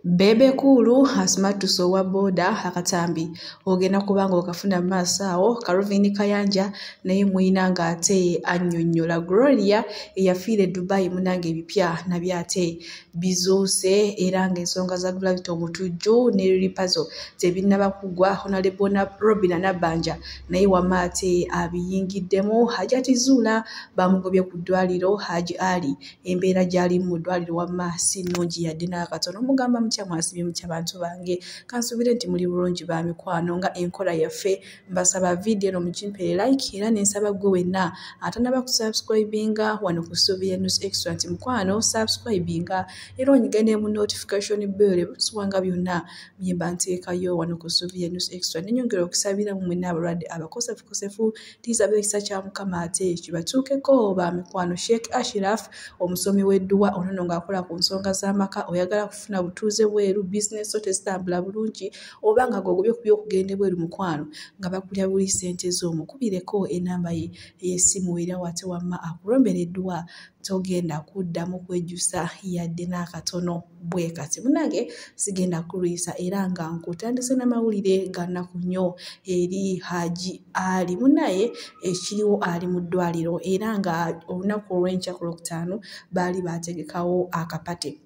Bebe Kulu Asmatuso wa boda akatambi ogenda kubanga okafuna maaso awo Calvin Kayanja naye mwina nga ate annyonnyola Gloria eyafiire Dubai munange ebipya nabyo ate bizuuse era ng'ensonga za Gravity omutujju ne Ripazo tebinnaba kugwa Honorable Robina Nabbanja naye wamma ate abiyingiddemu Hajati Zula bamugobye ku ddwaliro Haji Ali embeera gy'ali mu ddwaliro wamma si nnungi yadde n'akatono mugamba mwasibye mutya bantu bange kansubire nti muli bulungi ba mikwano nga enkola yaffe mbasaba video no mukimpe like era nensaba gwe wenna atanaba kusubscribinga wano ku Sylvia News Extra nti mukwano subscribinga era onyigane mu notification bell buswanga byonna byemba nteekayo wano ku Sylvia News Extra nenyongera okusabira mu mwenna abalwadde abakosefu tisabe ekisa kya Mukama ate kibatuukeko ba mikwano Sheikh Ashraf omusomi w'edduwa onono ng'akola ku nsonga z'amaka oyagala kufuna butuuze bweru business so testambula bulungi obanga gogobye kubyokugende bweru mukwano nga bakulya buli sente z'omukubireko enamba ye ey'essimu era wate wamma akulombereddwa togenda kuddamu kwejjusa yadde n'akatono bwe kati munange sigenda kulwisa era nga nkutandise n'amawulire ga nnaku nnyo eri Haji Ali munaye ekiriwo ali mu ddwaliro era nga olunaku olw'enkya ku Lwokutaano baali bategekawo akapate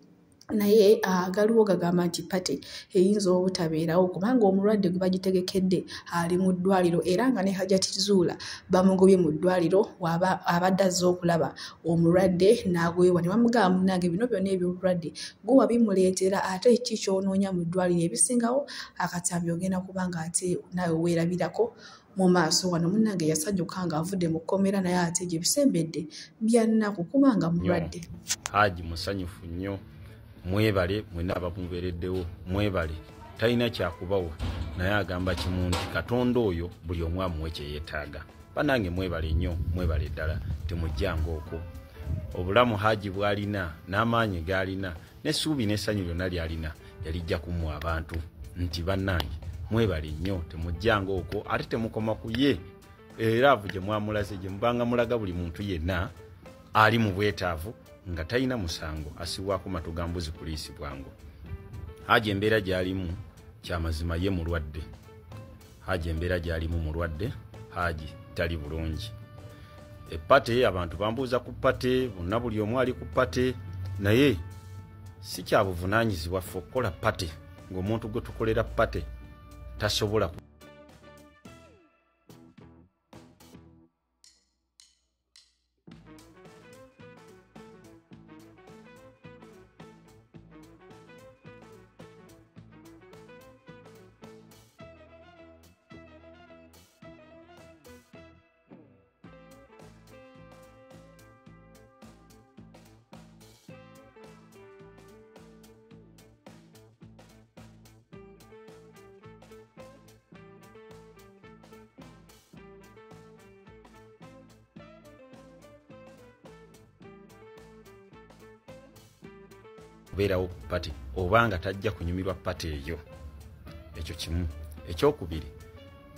naye galiwo gagamba nti pate eyinza obutabeerawo kubanga omulwadde gwe bagitegekedde ali mu ddwaliro era nga ne Hajati Zula bamugobye mu ddwaliro abadde azze okulaba omulwadde n'agwewa ne bamugamba munnange bino byonna eby'obulwadde gwe wabimuleetera ate ki ky'onoonya mu ddwaliro ebisingawo akatambi ogenda kubanga ate nawe weerabirako mu maaso wano munnange yasanyuka nga avudde mu kkomera naye ate gye bisembedde byannaku kubanga mulwadde. Haji musanyufu nnyo. Mwebale mwenna abamubeereddewo mwebale talina kyakubawa naye agamba kimu nti Katonda oyo buli omu amuwe kye yeetaaga banange mwebale nnyo mwebale ddala temujjanga okwo obulamu Haji bw'alina n'amaanyi g'alina n'essuubi n'essanyu lyonna ly'alina yalijja kumuwa abantu nti bannange mwebale nnyo temujjanga okwo ate temukoma ku ye era avu gye mwamulaze gye mubanga mulaga buli muntu yenna ali mu bwetaavu nga talina musango asibwako matu ga mbuzi poliisi bwangu. Haji embeera gy'alimu kyamazima ye mulwadde. Haji embeera gy'alimu mulwadde. Haji tali bulungi. Epate abantu bambuuza ku pate bonna buli omu ali ku pate naye si kya buvunaanyizibwa ffe okukola pate ng'omuntu gwe tukolera pate tasobola kubeerawo ku pate obanga tajja kunyumirwa pate eyo ekyo kimu. Ekyokubiri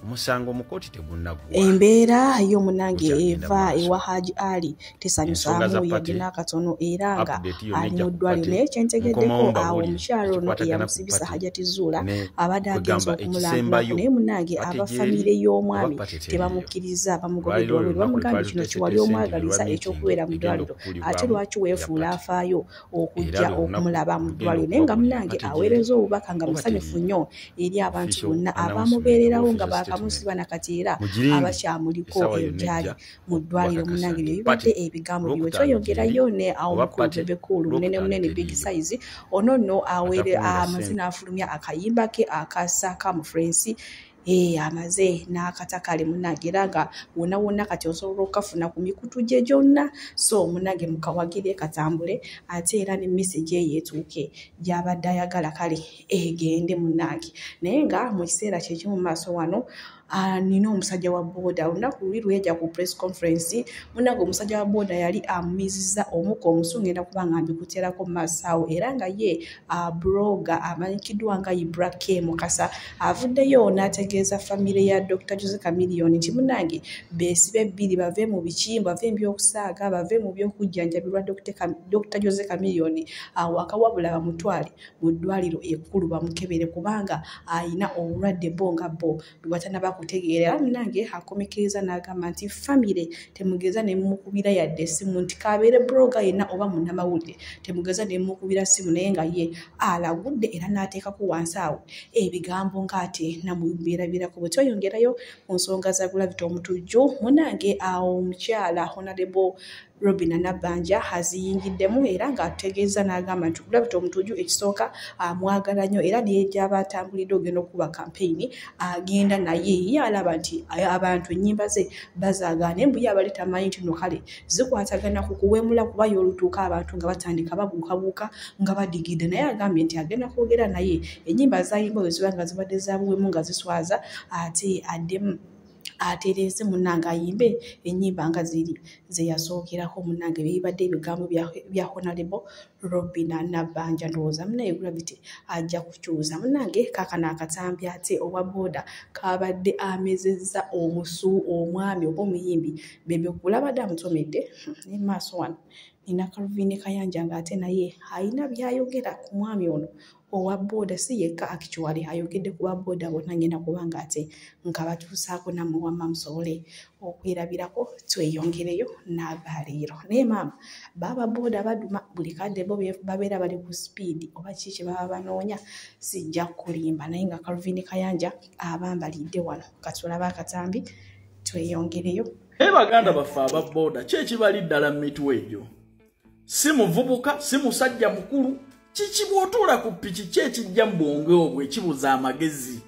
omusango mu kooti tegunnagwa. Embeera y'omunange eva ewa Haji Ali tesanyusaamu yadde n'akatono era nga ali mu ddwaliro naye kyentegeddeko awo omukyalo ono eyamusibisa Hajati Zula abadde agenza okumulambulako naye munange abafamire y'omwami tebamukkiriza bamugobedde wabweru bamugambye kino kiwali omwagaliza ekyokubeera mu ddwaliro ate lwaki weefuula afaayo okujja okumulaba mu ddwaliro naye nga munange aweereza obubaka nga musanyufu nnyo eri abantu bonna abamubeererawo nga kamusiba nakatiira abakyamuliko ebyali mu ddwaliro munange bye bibadde ebigambo bye kyoyongerayo ne awo mukulu Bebe Kulu munene big size onono awere amazina afulumya akayimba ke akasa kamufurensi amaze n'akatakale munange era nga wonna kati osobola okukafuna ku mikutu gye gyonna so munange mukawagire katambule ate era ne message yeetuuke gy'abadde ayagala kale egende munange naye nga mu kiseera kye kimu maaso wano nina omusajja wa boda olunaku luli lweyajja ku press conference munange omusajja wa boda yali amumiziza omuka omusu ngenda kubanga mbikuterako maaso awo era nga ye bloga amanyikiddwa nga Ibrahim Mukasa avuddeyo n'ategeeza famire ya Dr. Jose Chameleone nti munange beesibe bbiri bave mu biki bave mu by'okusaaga bave mu by'okujjanjabirwa Dr. Jose Chameleone wakawabula bamutwale mu ddwaliro ekkulu bamukebere kubanga ayina obulwadde bo nga bo bwebatanaba kutegeera munange akomekkereza n'agamba nti famire temugeza ne mukubira yadde essimu nti kabeere bloga yenna oba munnamawulire temugeza ne mukubira ssimu naye nga ye alagudde era n'ateekako wansi awo ebigambo ng'ate namubeerabirako bwe tweyongerayo ku nsonga za Gravity Omutujju munange awo omukyala Honorable Robinah Nabbanja aziyingiddemu era ng'ategeeza n'agamba nti Gravity Omutujju ekisooka amwagala nnyo era naye gy'aba atambulidde ogenda okuba kampeyini agenda naye ye alaba nti abantu ennyimba ze bazaagaana embu ye abali tamanyi nti no kale zikwatagana ku kuwemula kuba y'olutuuka abantu nga batandika babuukabuuka nga badigidde naye agambye nti agenda kwogera naye ennyimba zayimba bwe ziba nga zibadde za buwemu nga ziswaza ate addemu atereze munange ayimbe ennyimba nga ziri ze yasookerako munange bibadde ebigambo bya Honorable Robinah Nabbanja ndowooza munaye Gravity ajja kukyuza munange kaakano akatambi ate owa boda kabadde amezezza omusu omwami oba omuyimbi Bebe Cool abadde amutomedde ne maaso wano nina Calvin Kayanja ng'ate naye ayina byayogera ku mwami ono owa boda si yekka actually ayogedde ku boda bonna ngenda kubanga ate nga batuusaako nammwe wamma musobole okwerabirako tweyongereyo n'abaleero naye maama baba boda baduma buli kadde bo babeera bali ku speed oba kiki baba banoonya sijja kulimba naye nga Calvin Kayanja abambalidde wano katulaba akatambi tweyongereyo baganda baffe aba boda kyekibali ddala mu mitwe egyo si muvubuka si musajja mukulu kiki bw'otuula ku piki kyekijja mu bwonge obwo ekibuza amagezi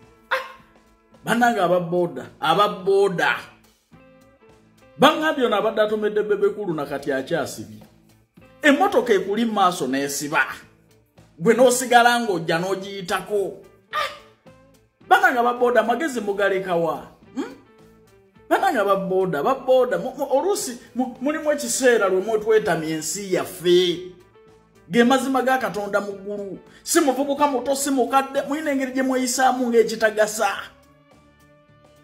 bannange aba boda bangambye ono abadde atomedde Bebe Cool nakati akyasibye emmotoka ekuli mu maaso n'esiba gwe n'osigala ng'ojja n'ogiyitako bannange aba boda amagezi mugalekawa bannange aba boda oluusi mulimu ekiseera lwe mwetwetamya ensi yaffe ge mazima ga Katonda mu ggulu si muvubuka muto si mukadde muyina engeri gye mweyisaamu ng'ekitagasa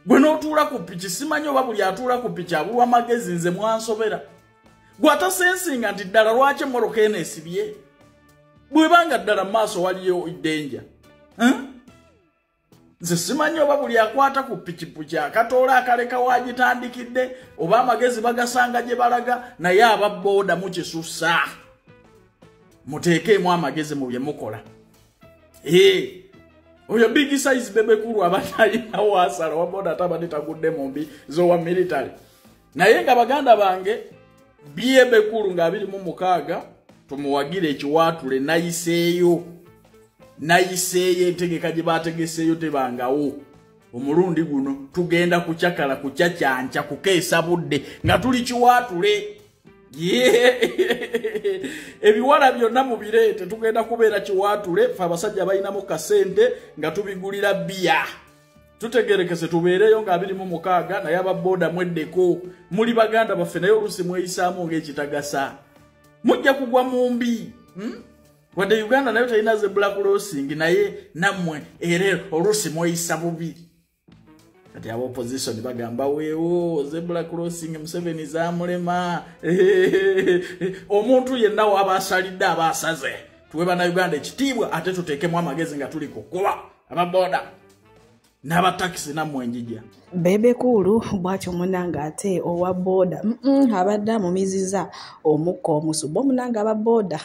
gwe n'otuula ku piki simanyi oba buli atuula ku piki abulwa amagezi nze mwansobera gwe atasensinga nti ddala lwaki emmoloka eno esibye bwebanga ddala mu maaso waliyo iddenja nze simanyi oba buli akwata ku pikipiki akatoola akaleka wagitandikidde oba amagezi bagasanga gye balaga naye aba boda mukisussa muteekeemu amagezi mu bye mukola oyo big size Bebe Cool abadde alinawo asala wa boda atabadde tagudde mu mbi zowa military naye nga baganda bange Bebe Cool nga 26 tumuwagire ekiwaatule nayiseeyo entegeka gye baategeseeyo tebangawo omulundi guno tugenda kukyakala kukyakyanca kukeesa budde nga tuli kiwaatule ebiwala byonna mubireete tugenda kubeera kiwaatule fe abasajja balinamu kasente nga tubigulira bbiya tutegerekese tubeereyo nga 26 naye ababoda mweddeko muli baganda baffe naye oluusi mweyisaamu ng'ekitagasa mujja kugwa mu mbi wadde Uganda nayo talina zebula crossing naye nammwe era oluusi mweyisa bubi kati aba opposition bagamba weewo zebula crossing Museveni zamulema omuntu yenna waba asalidde aba asaze tuwe bannayuganda ekitiibwa ate tuteekemu amagezi nga tuli kukuba ababoda n'abatakisi nammwe enjija Bebe Cool bw'atyo munange ate owa boda abadde amumiziza omukka omusubo munange aba boda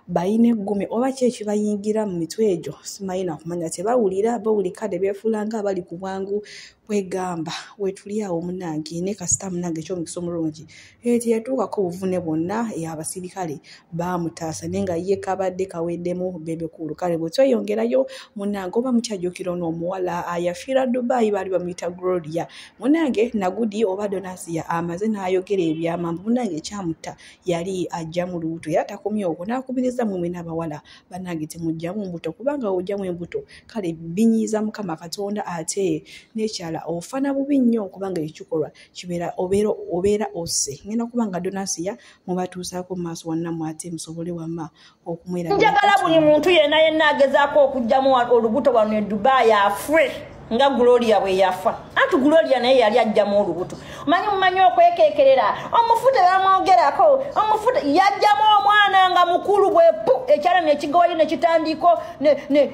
bayina eggumi oba ki ekibayingira mu mitwe egyo simanyi nakumanya tebawulira bo buli kadde beefuula nga abali ku bwangu bwegamba wetuli awo munange ne kasita munange ekyomukisa omulungi teyatuukako obuvune bwonna abasirikale baamutaasa naye nga ye kabadde kaweddemu Bebe Cool kale bwe tweyongerayo munange oba mukyajjukira n'omuwala ayafiira Dubai baali bamuyita Gloria munange Nagudi oba Donasia amaze n'ayogera ebyamambu munange kyamutta yali ajja mu lubuto era takomye okwo n'akubiriza mwe n'abawala bannange temujjamu mbuto kubanga ojjamu embuto kale binyiiza Mukama Katonda ate n'ekyala omukyala ofana bubi nnyo kubanga ekikolwa kibeera obeera ose ngenda kubanga Donasiya mubatuusaako mu maaso wannammwe ate musobole wamma okumwera njagala buli muntu yenna agezaako okugyamu olubuto wano e Dubai afwe nga Gloria bwe yafa anti Gloria naye yali ajjamu olubuto mumanyi okwekekerera omufuta bamwogerako omufuta yajjamu omwana nga mukulu bwe ekyala nekigawayo nekitandiko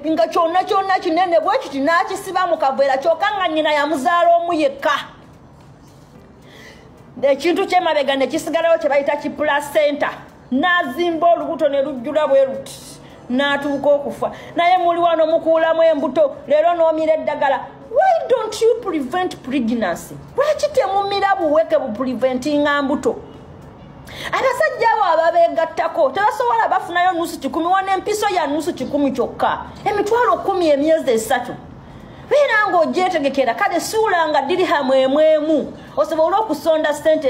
nga kyonna kinene bwe kiti nakisiba mu kaveera kyokka nga nnyina yamuzaala omu yekka ekintu kyemabega nekisigalawo kye bayita kipulasenta nazimba olubuto ne lujjula bwe luti n'atuuka okufa naye muli wano mukuulamu embuto leero n'omira eddagala. Why don't you prevent pregnancy? Lwaki temumira buweke bupreventinga mbuto? Abasajja abo ababeegattako tebasobola bafunayo nusu 10 wana empiso ya nusu 10 kyokka emitwalo 10 emyezi 3 beera ng'ogyetegekera kale suula nga dirihamu emwemu osobola okusonda ssente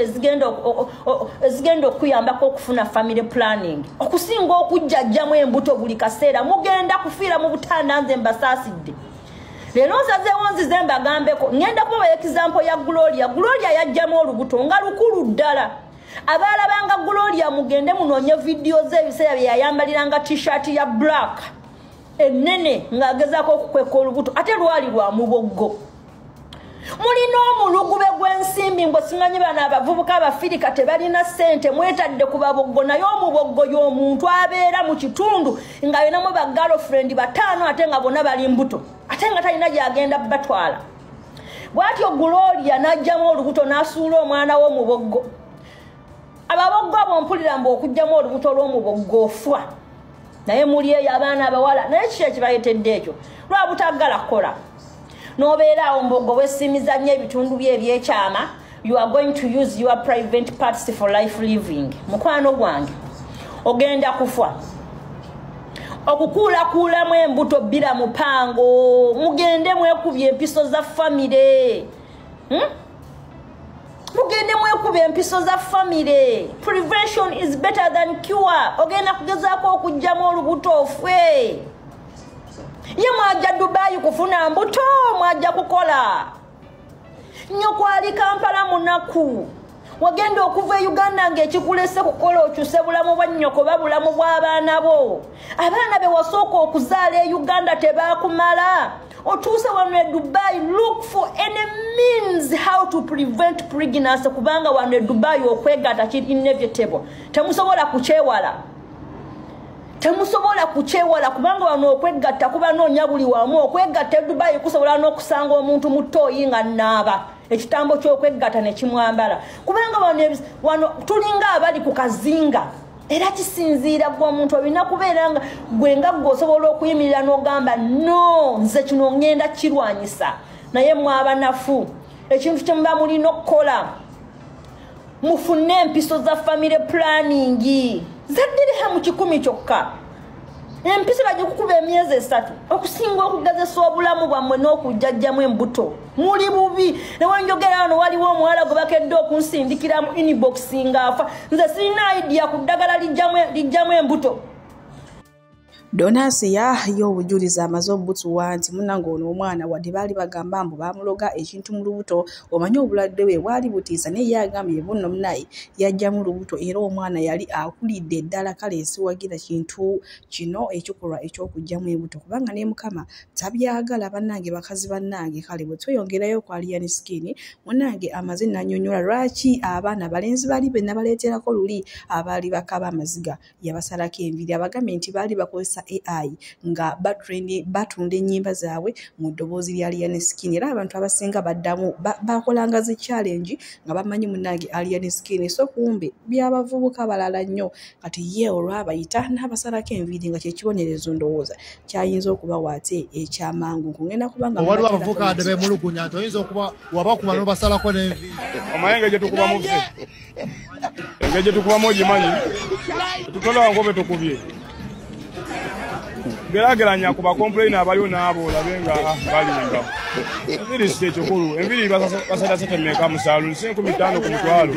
ezigenda okuyambako okufuna family planning okusinga okujjajjamu embuto buli kaseera mugenda kufiira mu butanda nze mbasaasidde. Leero nsazeewo nzize mbagambeko ngenda kuba example ya Gloria yajjamu olubuto nga lukulu ddala. Abaalabanga Gloria mugende munoonye video z'ebiseera bye yayambaliranga t-shirt ya black enene ng'agezaako okukweka olubuto ate lwali lwa muboggo. Mulina omulugube gw'ensimbi mbwe simanyi bano abavubuka abafirika tebalina ssente mwetadde ku baboggo naye omuboggo y'omuntu abeera mu kitundu nga yonamu ba girlfriend 5 ate nga bonna bali mbuto ate nga talina gy'agenda batwala. Bw'atyo Gloria n'ajjamu olubuto n'asuula omwana w'omuboggo. Ababoggo abo mpulira mbu okujjamu olubuto lw'omuboggo ofwa naye muli eyo abaana abawala naye kiki ekibayetedde ekyo lwa butaggala kukola n'obeera awo mboggo bwesimiza nnyo ebitundu bye ebyekyama you are going to use your private parts for life living. Mukwano gwange ogenda kufa okukuulakuulamu embuto bbira mupango mugende mwekubye empiso za famire mugende mwekubye empiso za famire. Prevention is better than cure. Ogenda kugezaako okujjamu olubuto ofwe ye mwajja Dubai kufuna mbuto mwajja kukola nnyo kwali Kampala munaku wagenda okuva e Uganda ng'ekikulese kukola okyuse bulamu bwa nnyoko babulamu bw'abaana bo. Abaana be wasooka okuzaala e Uganda tebaakumala otuuse wano e Dubai. Look for any means how to prevent pregnancy kubanga wano e Dubai okwegatta kiri inevitable. Temusobola kukyewala kubanga wano okwegatta kuba noonya buli wamu. Okwegatta e Dubai kusobola n'okusanga omuntu mu ttooyi nga nnaaba ekitambo ky'okwegatta ne kimwambala kubanga wano tulinga abali ku kazinga era kisinziira gw'omuntu olina kubeera nga gwe nga gw'osobola okuyimirira n'ogamba no nze kino ngenda kirwanyisa. Naye mwabanafu ekintu kye muba mulina okukola mufune empiso za family planning zaddirihamu 10 kyokka. Empiso bagikukuba emyezi 3 okusinga okugezesa obulamu bwammwe n'okujjajjamu embuto muli bubi. Newanjogera wano waliwo omuwala gwe bakedde okunsindikira mu inbox ng'afa nze sirina idea ku ddagala lijjamu embuto. Donasiya y'obujulizi amaze obutuwa nti munnange ono omwana wadde baali bagamba mbu baamuloga ekintu mu lubuto omanyi obulwadde bwe bwali butiisa naye yagambye bunno munaye yajja mu lubuto era omwana yali akulidde ddala kale esiwagira kintu kino ekikolwa eky'okujjamu embuto kubanga ne Mukama tabyagala bannange bakazi bannange kale bwe tweyongerayo ku Alien Skin munnange amaze n'annyonnyola lwaki abaana balenzi baali be nabaleeterako luli abaali bakaba amaziga yabasalako enviri abagambye nti baali bakozesa AI nga batunda ennyimba zaabwe mu ddoboozi lya Alien Skin era abantu abasinga baddamu bakolanga zi challenge nga bamanyi munnange Alien Skin so kumbe byabavubuka balala nnyo kati ye olwabayita n'abasalako enviri nga kyekibonerezo ndowooza kyayinza okuba ate ekyamangu nkugenda kubanga waliwo abavukadde bemulugunya nti oyinza okuba wabakuba n'obasalako n'enviri omayenge gye tukubamu ffe engeri gye tukubamu ogimanyi tutolawo ngobe tukubye gerageranya ku bakomplaina abaliwo n'abo olabe nga balimba enviri si ekikulu enviri basatasata meka mu saalu 5,500 ku mutwalo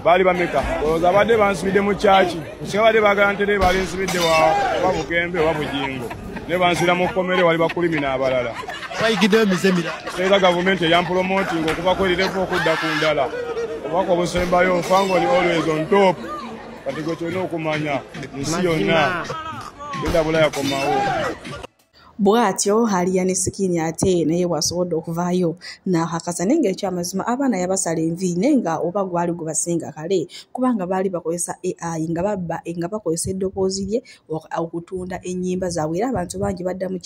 baali bameka olowooza abadde bansibidde mu kyaki kusinga badde baagala ntere baali nsibidde wa bukembe oba bujingo ne bansibira mu kkomere wali bakulimi n'abalala bayigiddeyo emizemira era gavumenti eyampromoting okuva kwerirefu okudda ku ndala obubaka obusembayo nfango ni always on top kati gwe kyolina okumanya ensi yonna genda bulaya komawo bw'atyo Aliyani Skinny ate naye wasobodde okuvaayo n'akakasa n'engeri ky'amazima abaana yabasala envi nenga oba gwali gubasinga kale kubanga baali bakozesa AI nga bakozesa eddoboozi lye okutunda ennyimba zaabwe era abantu bangi badda mu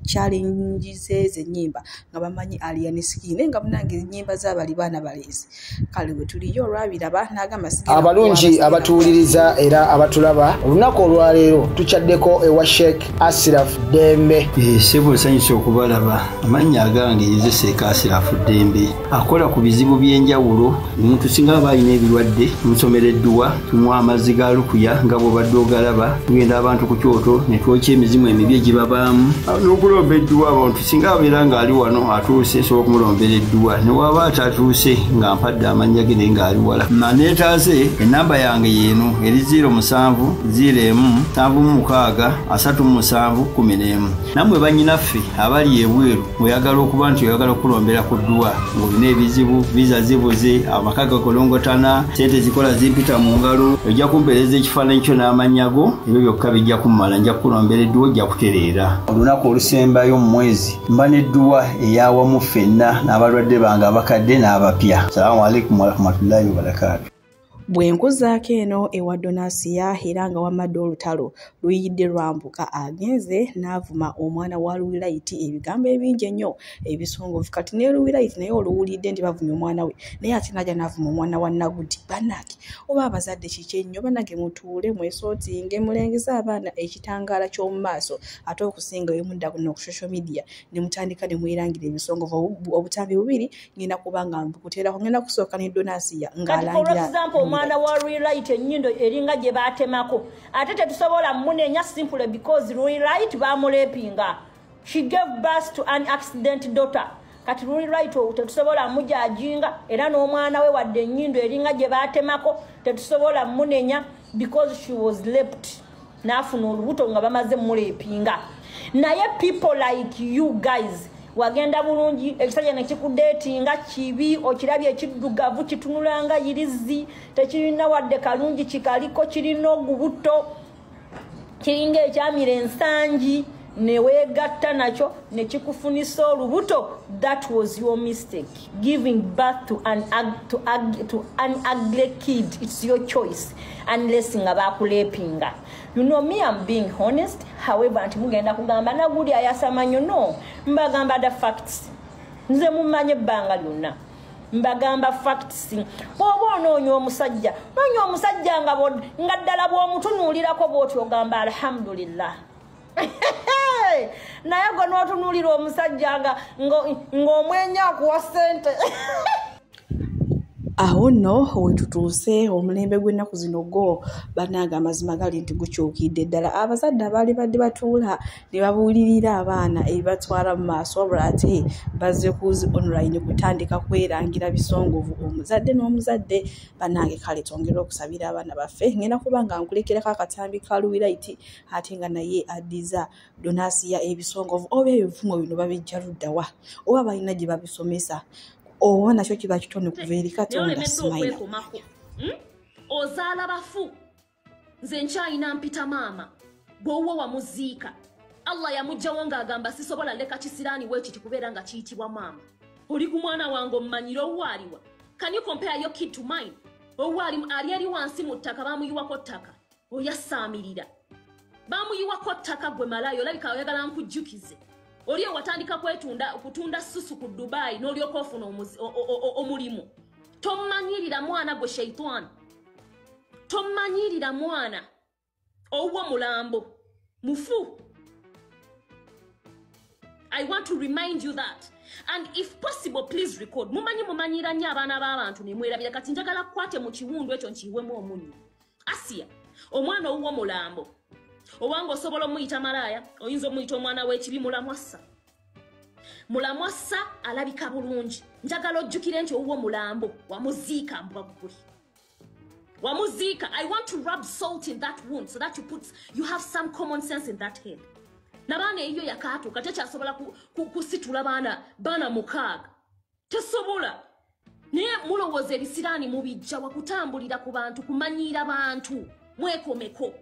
challenges z'ennyimba nga bamanyi Aliyani Skinny nenga munange ennyimba z'abali baana baleezi kale bwe tuliyo olwabiraba n'agamba abalungi abatuwuliriza era abatulaba olunaku olwaleero tukyaddeko ewa Sheikh Ashraf Dembe sebo sanyusa okubalaba amannya agange nze Sheikh Ashraf Dembe akola ku bizibu by'enjawulo omuntu singa aba alina ebirwadde musomereddwa tumuwa amazzi ga lukuya nga bw'obadde ogalaba tugenda abantu ku kyoto ne twokya emizimu emibi egibabaamu n'okulomba edduwa abantu singa abeera ng'ali wano atuuse sobola okumulombeera edduwa ne waba atatuuse nga mpadde amannya ge naye ng'ali wala naneetaaze ennamba yange yeeno eri 07 01 76 37 11 namwe bannyinaffe abali ebweru oyagala okuba nti oyagala okulombera ku dduwa ng'olina ebizibu viza zibuze amaka gakolongotana sente zikola zimpita mu ngalo ojja kumpeereza ekifaananyi kyo n'amanyago ebyo byokka bijja kummala nja kukulombera edduwa ojja kutereera olunaku olusembayo mu mwezi mba n'edduwa eyawamu ffenna n'abalwadde bange abakadde n'abapya. Salaamu alaikum warahmatullahi wabarakatuh. bwenkuzaako eno ewa Donasiya era nga wamadde olutalo luyidde lwambuka agenze n'avuma omwana wa Luwirayiti ebigambo ebingi ennyo ebisongovu kati ne Luwirayiti naye oluwulidde ndi bavumya omwana we naye ate najja n'avuma omwana wa Nagudi bannange oba abazadde kiki ennyo bannange mutuule mwesootinge mulengeze abaana ekitangaala ky'omu maaso ate okusinga wemudda kuno ku social media ne mutandika ne mwerangira ebisongovu obutambi bubiri ngenda kubanga mbukuteerako ngenda kusooka ne Donasiya ng'alangira omwana wa Luwirayiti ennyindo eringa gye baatemako ate tetusobola munenya simple because Luwirayiti baamulepinga. She gave birth to an accident daughter. Kati Luwirayiti tetusobola mujajinga era n'omwana we wadde ennyindo eringa gye baatemako tetusobola munenya because she was raped n'afuna olubuto nga bamaze mulepinga. Naye people like you guys wagenda bulungi ekisajja nekikudeetinga kibi okirabye ekiddugavu kitunulanga yirizi tekirina wadde kalungi kikaliko kirina ogubuto kiringa ekyamira ensangi neweegatta nakyo nekikufunisa olubuto. That was your mistake. Giving birth to an ugly kid, it's your choice unless nga bakulepinga. You know me, I'm being honest. However, anti mugenda kugamba Nagudi ayasamanyo no. Mbagamba the facts. Nze mumanye banga lyonna. Mbagamba facts. Oba onoonya omusajja. Noonya omusajja nga ddala bw'omutunuulirako bw'oti ogamba alhamdulillah. Naye gwe n'otunuulira omusajja ng'omwenya akuwa ssente. Aho nno wetutuuse omulembe gw'ennaku zino go bannange amazima gali nti gukyukidde ddala. Abazadde abaali badde batuula ne babuulirira abaana ebibatwala mu maaso wabula ate bazze kuzi online kutandika kwerangira bisongovu omuzadde n'omuzadde. Bannange kale twongere okusabira abaana baffe. Ngenda kuba nga nkulekerako akatambi ka Luwirayiti ate nga naye addiza Donasiya ebisongovu oba ebivumo bino babijja luddawa oba balina gye babisomesa oba nakyo kiba kitone kuva eri Katonda Simayina. Ozaala bafu nze nkyayina mpita maama gwowo wamuziika Allah yamugjawo ng'agamba sisobola leka kisiraani weekiti kubeera nga kiyitibwa maama. Oli ku mwana wange omumanyire owaaliwa. Can you compare your kid to mine? Owaali ali eri wansi mu ttaka baamuyiwako ttaka oyasaamirira baamuyiwako ttaka gwe malayo olabika oyagala nkujjukize. Oli watandika kutunda susu ku Dubai n'olyoka ofuna omulimu. Tomanyirira mwana gwe sheitani. Tomanyirira mwana owo mulambo mufu. I want to remind you that. And if possible, please record. Mumanyira nnyo abaana b'abantu ne mwerabira kati njagala kukwate mu kiwundu ekyo nkiyiwemu omunyu. Asia, omwana owo mulambo. Owango osobola omuyita malaaya, oyinza omuyita omwana w'ekibi mulamwassa. Mulamwassa alabika bulungi. Njagala ojjukire nti owo mulambo wamuziika mbwa ggwe. Wamuziika. I want to rub salt in that wound so that you have some common sense in that head. nabaana eyo yakatuuka tekyasobola kusitula baana 6 tesobola naye mulowooza ebisiraani mubijja wakutambulira ku bantu kumanyiira bantu mwekomeko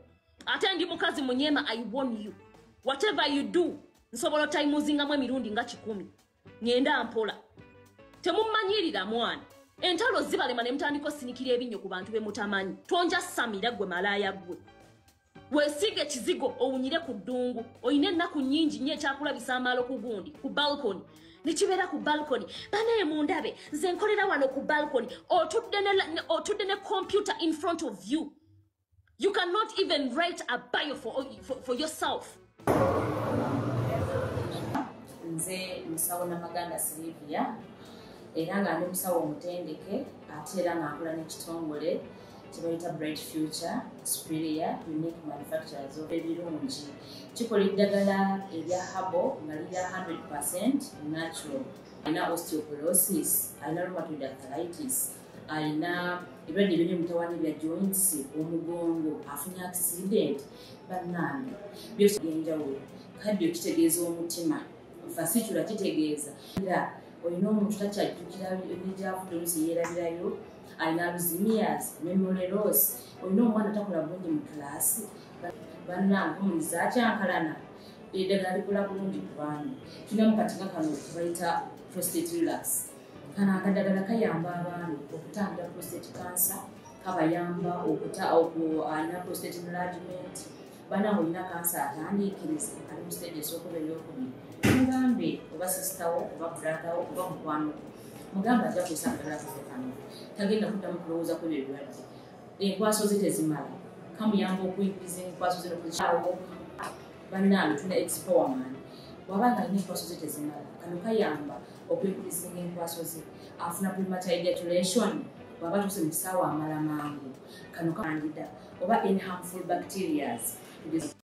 ate ndi mukazi munyema I warn you whatever you do nsobola otayimuzingamu emirundi nga 10 ngenda mpola temumanyirira mwana entalo zibalema ne mutandika osinikira ebinnyo ku bantu be mutamanyi tonja samira gwe malaaya gwe weesige ekizigo owunyire ku ddungu oyina ennaku nnyingi nnyo ekyakulabisa amaalo ku gundi ku balkoni nekibeera ku balkoni banaye mundabe nze nkolera wano ku balkoni otudde ne computer in front of you. You cannot even write a bio for yourself. Nze musawo Namaganda Sylvia era nga ndi musawo omutendeke ate era nga nkola n'ekitongole kibayita Bright Future Superior Unique Manufacturers ebirungi kikola eddagala erya habo nga lirya 100% natural. Alina osteoporosis, alina rheumatoid arthritis, alina ebirwadde eby'emitawaana ebya joints, omugongo, afunye accident, bannange byose byenjawulo. Kaddio kitegeeza omutima, fasitula kitegeeza era olina omuntu takyajjukira eby'avudde oluusi yeerabirayo, alina alzheimer's, memory loss, olina omwana takola bulungi mu kilaasi, bannange omuliza akyankalana eddagala likola bulungi ku baana. Tulina mu katinga kano bayita prostate relax. Kana akadagala kayamba abaana okutangira prostate cancer, kabayamba alina prostate enlargement, bana olina cancer atandikiriza ali mu stage esookuba ey'okubiri. Mugambe oba sisitawo oba bratawo oba mukwano mugamba ajja kusangala kano tagenda kuddamu kulowooza ku ebyo ebirwadde. Enkwaso ze tezimala kamuyamba okuyigiriza enkwaso ze n'okuzikyawo. Bannange tulina expowerman wabanga alina enkwaso ze tezimala kano kayamba okuyigiriza enkwaso ze afuna premature ejaculation bw'aba tuse mu kisaawa amala mangu kano kandida oba any harmful bacterias